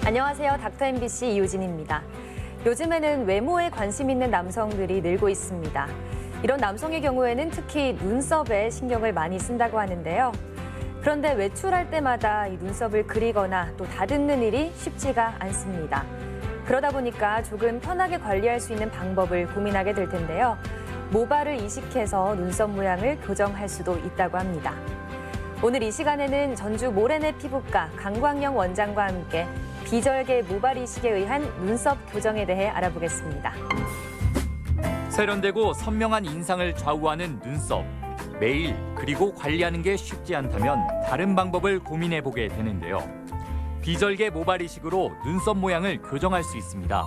안녕하세요. 닥터 MBC 이유진입니다. 요즘에는 외모에 관심 있는 남성들이 늘고 있습니다. 이런 남성의 경우에는 특히 눈썹에 신경을 많이 쓴다고 하는데요. 그런데 외출할 때마다 이 눈썹을 그리거나 또 다듬는 일이 쉽지가 않습니다. 그러다 보니까 조금 편하게 관리할 수 있는 방법을 고민하게 될 텐데요. 모발을 이식해서 눈썹 모양을 교정할 수도 있다고 합니다. 오늘 이 시간에는 전주 모래내 피부과 강광영 원장과 함께 비절개 모발 이식에 의한 눈썹 교정에 대해 알아보겠습니다. 세련되고 선명한 인상을 좌우하는 눈썹. 매일 그리고 관리하는 게 쉽지 않다면 다른 방법을 고민해 보게 되는데요. 비절개 모발 이식으로 눈썹 모양을 교정할 수 있습니다.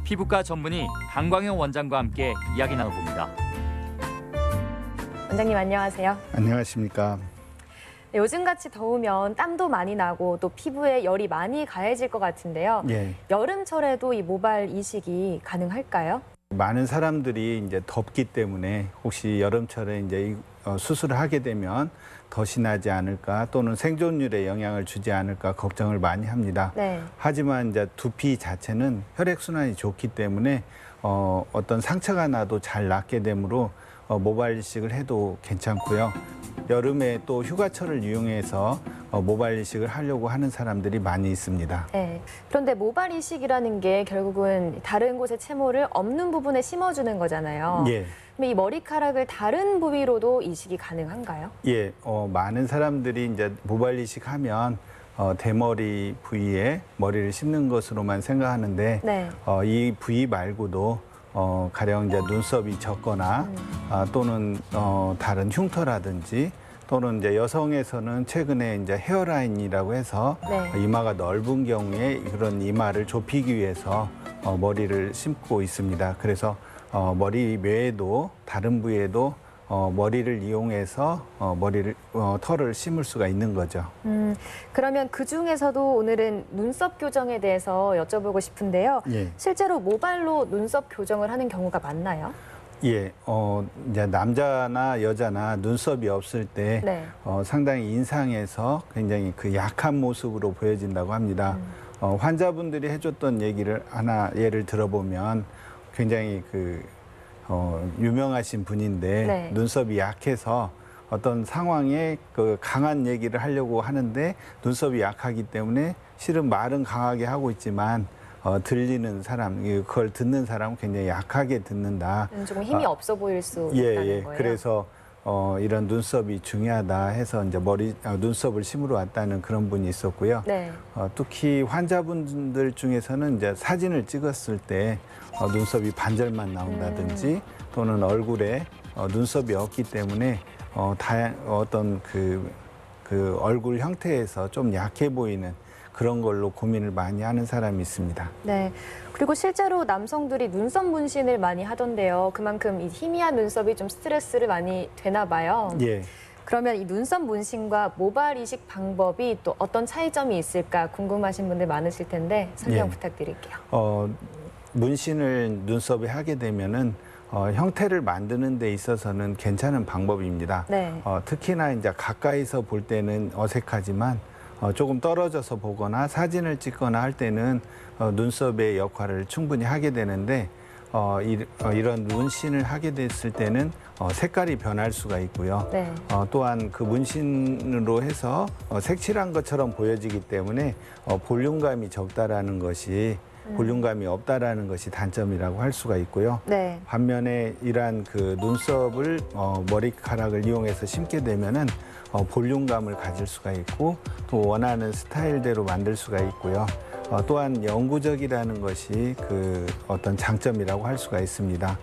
피부과 전문의 강광영 원장과 함께 이야기 나눠봅니다. 원장님 안녕하세요. 안녕하십니까. 네, 요즘같이 더우면 땀도 많이 나고 또 피부에 열이 많이 가해질 것 같은데요. 예. 여름철에도 이 모발 이식이 가능할까요? 많은 사람들이 이제 덥기 때문에 혹시 여름철에 이제 수술을 하게 되면 덧이 나지 않을까 또는 생존율에 영향을 주지 않을까 걱정을 많이 합니다. 네. 하지만 이제 두피 자체는 혈액순환이 좋기 때문에 어떤 상처가 나도 잘 낫게 되므로 모발 이식을 해도 괜찮고요. 여름에 또 휴가철을 이용해서 모발 이식을 하려고 하는 사람들이 많이 있습니다. 네. 그런데 모발 이식이라는 게 결국은 다른 곳에 채모를 없는 부분에 심어주는 거잖아요. 예. 그럼 이 머리카락을 다른 부위로도 이식이 가능한가요? 예, 많은 사람들이 이제 모발 이식하면 대머리 부위에 머리를 심는 것으로만 생각하는데 네. 이 부위 말고도 가령 이제 눈썹이 적거나 또는 다른 흉터라든지 또는 이제 여성에서는 최근에 이제 헤어라인이라고 해서 네. 이마가 넓은 경우에 그런 이마를 좁히기 위해서 머리를 심고 있습니다. 그래서 머리 외에도 다른 부위에도 머리를 이용해서 털을 심을 수가 있는 거죠. 그러면 그 중에서도 오늘은 눈썹 교정에 대해서 여쭤보고 싶은데요. 예. 실제로 모발로 눈썹 교정을 하는 경우가 많나요? 예, 이제 남자나 여자나 눈썹이 없을 때 네. 상당히 인상에서 굉장히 그 약한 모습으로 보여진다고 합니다. 환자분들이 해줬던 얘기를 예를 들어보면 굉장히 유명하신 분인데 네. 눈썹이 약해서 어떤 상황에 그 강한 얘기를 하려고 하는데 눈썹이 약하기 때문에 실은 말은 강하게 하고 있지만 들리는 사람, 그걸 듣는 사람은 굉장히 약하게 듣는다. 조금 힘이 없어 보일 수 예, 있다는 예. 거예요. 그래서 이런 눈썹이 중요하다 해서 이제 눈썹을 심으러 왔다는 그런 분이 있었고요. 네. 특히 환자분들 중에서는 이제 사진을 찍었을 때 눈썹이 반절만 나온다든지 또는 얼굴에 눈썹이 없기 때문에 어떤 그 얼굴 형태에서 좀 약해 보이는 그런 걸로 고민을 많이 하는 사람이 있습니다. 네. 그리고 실제로 남성들이 눈썹 문신을 많이 하던데요. 그만큼 이 희미한 눈썹이 좀 스트레스를 많이 되나 봐요. 예. 그러면 이 눈썹 문신과 모발 이식 방법이 또 어떤 차이점이 있을까 궁금하신 분들 많으실 텐데 설명 예. 부탁드릴게요. 문신을 눈썹에 하게 되면은 형태를 만드는 데 있어서는 괜찮은 방법입니다. 네. 특히나 이제 가까이서 볼 때는 어색하지만 조금 떨어져서 보거나 사진을 찍거나 할 때는 눈썹의 역할을 충분히 하게 되는데 이런 문신을 하게 됐을 때는 색깔이 변할 수가 있고요. 네. 또한 그 문신으로 해서 색칠한 것처럼 보여지기 때문에 볼륨감이 적다라는 것이 볼륨감이 없다라는 것이 단점이라고 할 수가 있고요. 네. 반면에 이러한 그 눈썹을 머리카락을 이용해서 심게 되면은 볼륨감을 가질 수가 있고 또 원하는 스타일대로 만들 수가 있고요. 또한 영구적이라는 것이 그 어떤 장점이라고 할 수가 있습니다.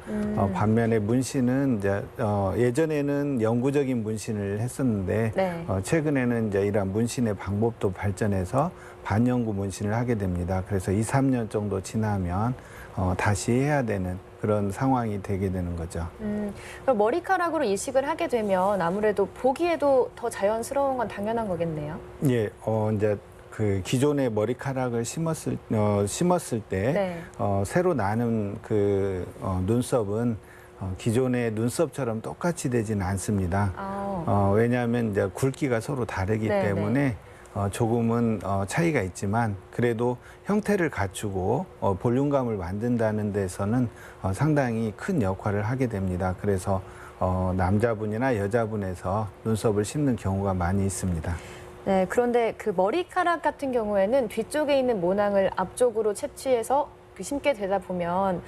반면에 문신은 이제 예전에는 영구적인 문신을 했었는데 네. 최근에는 이제 이러한 문신의 방법도 발전해서 반영구 문신을 하게 됩니다. 그래서 2, 3년 정도 지나면 다시 해야 되는 그런 상황이 되게 되는 거죠. 그럼 머리카락으로 이식을 하게 되면 아무래도 보기에도 더 자연스러운 건 당연한 거겠네요. 예, 이제 그 기존의 머리카락을 심었을 때 네. 새로 나는 그 눈썹은 기존의 눈썹처럼 똑같이 되지는 않습니다. 왜냐하면 이제 굵기가 서로 다르기 네, 때문에 조금은 차이가 있지만 그래도 형태를 갖추고 볼륨감을 만든다는 데서는 상당히 큰 역할을 하게 됩니다. 그래서 남자분이나 여자분에서 눈썹을 심는 경우가 많이 있습니다. 네, 그런데 그 머리카락 같은 경우에는 뒤쪽에 있는 모낭을 앞쪽으로 채취해서 심게 되다 보면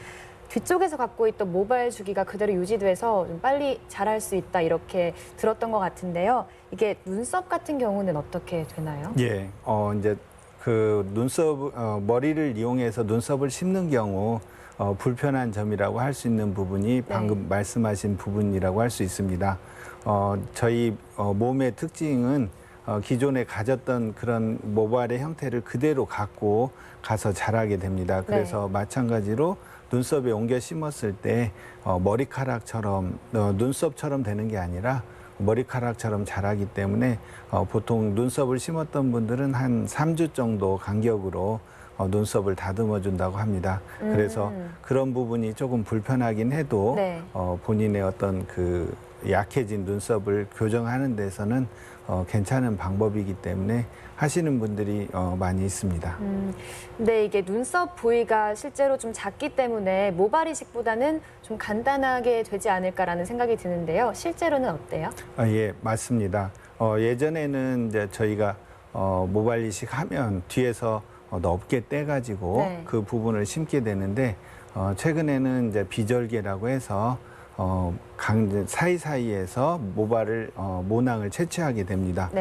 뒤쪽에서 갖고 있던 모발 주기가 그대로 유지돼서 좀 빨리 자랄 수 있다 이렇게 들었던 것 같은데요. 이게 눈썹 같은 경우는 어떻게 되나요? 예, 이제 그 머리를 이용해서 눈썹을 심는 경우 불편한 점이라고 할 수 있는 부분이 방금 말씀하신 부분이라고 할 수 있습니다. 저희 몸의 특징은 기존에 가졌던 그런 모발의 형태를 그대로 갖고 가서 자라게 됩니다. 그래서 마찬가지로 눈썹에 옮겨 심었을 때 머리카락처럼 눈썹처럼 되는 게 아니라 머리카락처럼 자라기 때문에 보통 눈썹을 심었던 분들은 한 3주 정도 간격으로 눈썹을 다듬어 준다고 합니다. 그래서 그런 부분이 조금 불편하긴 해도 본인의 어떤 그 약해진 눈썹을 교정하는 데서는 괜찮은 방법이기 때문에 하시는 분들이 많이 있습니다. 근데 이게 눈썹 부위가 실제로 좀 작기 때문에 모발 이식보다는 좀 간단하게 되지 않을까라는 생각이 드는데요. 실제로는 어때요? 예, 맞습니다. 예전에는 이제 저희가 모발 이식하면 뒤에서 넓게 떼가지고 그 부분을 심게 되는데 최근에는 이제 비절개라고 해서 사이사이에서 모낭을 채취하게 됩니다.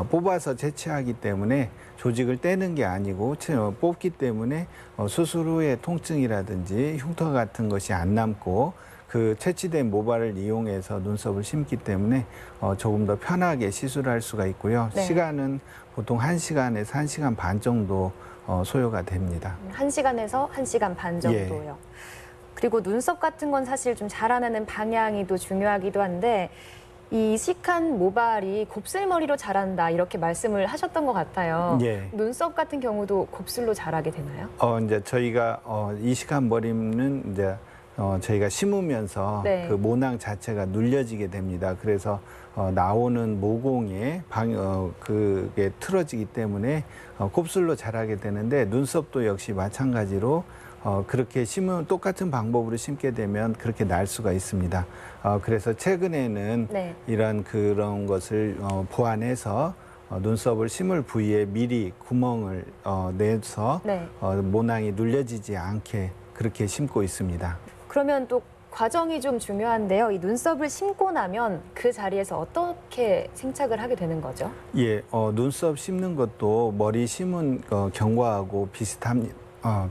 뽑아서 채취하기 때문에 조직을 떼는 게 아니고 뽑기 때문에 수술 후에 통증이라든지 흉터 같은 것이 안 남고 그 채취된 모발을 이용해서 눈썹을 심기 때문에 조금 더 편하게 시술할 수가 있고요. 시간은 보통 1시간에서 1시간 반 정도 소요가 됩니다. 1시간에서 1시간 반 정도요. 그리고 눈썹 같은 건 사실 좀 자라나는 방향이 또 중요하기도 한데 이 이식한 모발이 곱슬머리로 자란다 이렇게 말씀을 하셨던 것 같아요. 눈썹 같은 경우도 곱슬로 자라게 되나요? 이제 저희가 이식한 머리는 이제 저희가 심으면서 그 모낭 자체가 눌려지게 됩니다. 그래서 나오는 모공에 그게 틀어지기 때문에 곱슬로 자라게 되는데 눈썹도 역시 마찬가지로 그렇게 심으면 똑같은 방법으로 심게 되면 그렇게 날 수가 있습니다. 그래서 최근에는 이런 그런 것을 보완해서 눈썹을 심을 부위에 미리 구멍을 내서 모낭이 눌려지지 않게 그렇게 심고 있습니다. 그러면 또 과정이 좀 중요한데요. 이 눈썹을 심고 나면 그 자리에서 어떻게 생착을 하게 되는 거죠? 예, 눈썹 심는 것도 머리 심은 경과하고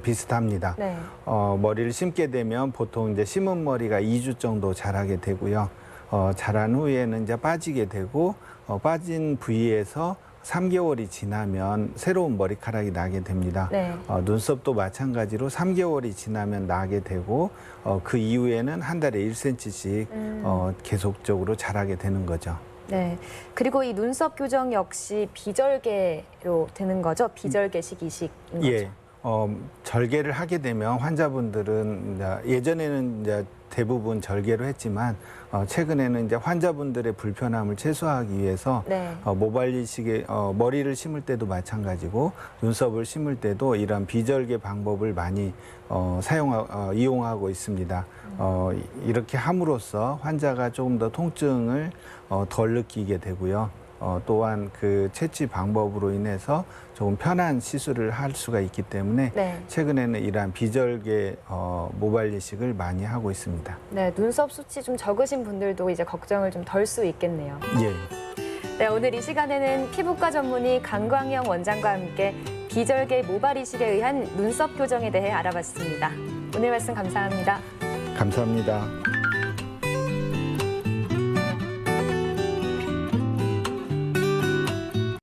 비슷합니다. 머리를 심게 되면 보통 이제 심은 머리가 2주 정도 자라게 되고요. 자란 후에는 이제 빠지게 되고 빠진 부위에서 3개월이 지나면 새로운 머리카락이 나게 됩니다. 눈썹도 마찬가지로 3개월이 지나면 나게 되고 그 이후에는 한 달에 1cm씩 계속적으로 자라게 되는 거죠. 그리고 이 눈썹 교정 역시 비절개로 되는 거죠? 비절개식 이식인 거죠? 절개를 하게 되면 환자분들은 예전에는 이제 대부분 절개로 했지만 최근에는 이제 환자분들의 불편함을 최소화하기 위해서 모발 이식에 머리를 심을 때도 마찬가지고 눈썹을 심을 때도 이런 비절개 방법을 많이 이용하고 있습니다. 이렇게 함으로써 환자가 조금 더 통증을 덜 느끼게 되고요. 또한 그 채취 방법으로 인해서 조금 편한 시술을 할 수가 있기 때문에 최근에는 이러한 비절개 모발 이식을 많이 하고 있습니다. 눈썹 숱이 좀 적으신 분들도 이제 걱정을 좀 덜 수 있겠네요. 오늘 이 시간에는 피부과 전문의 강광영 원장과 함께 비절개 모발 이식에 의한 눈썹 교정에 대해 알아봤습니다. 오늘 말씀 감사합니다. 감사합니다.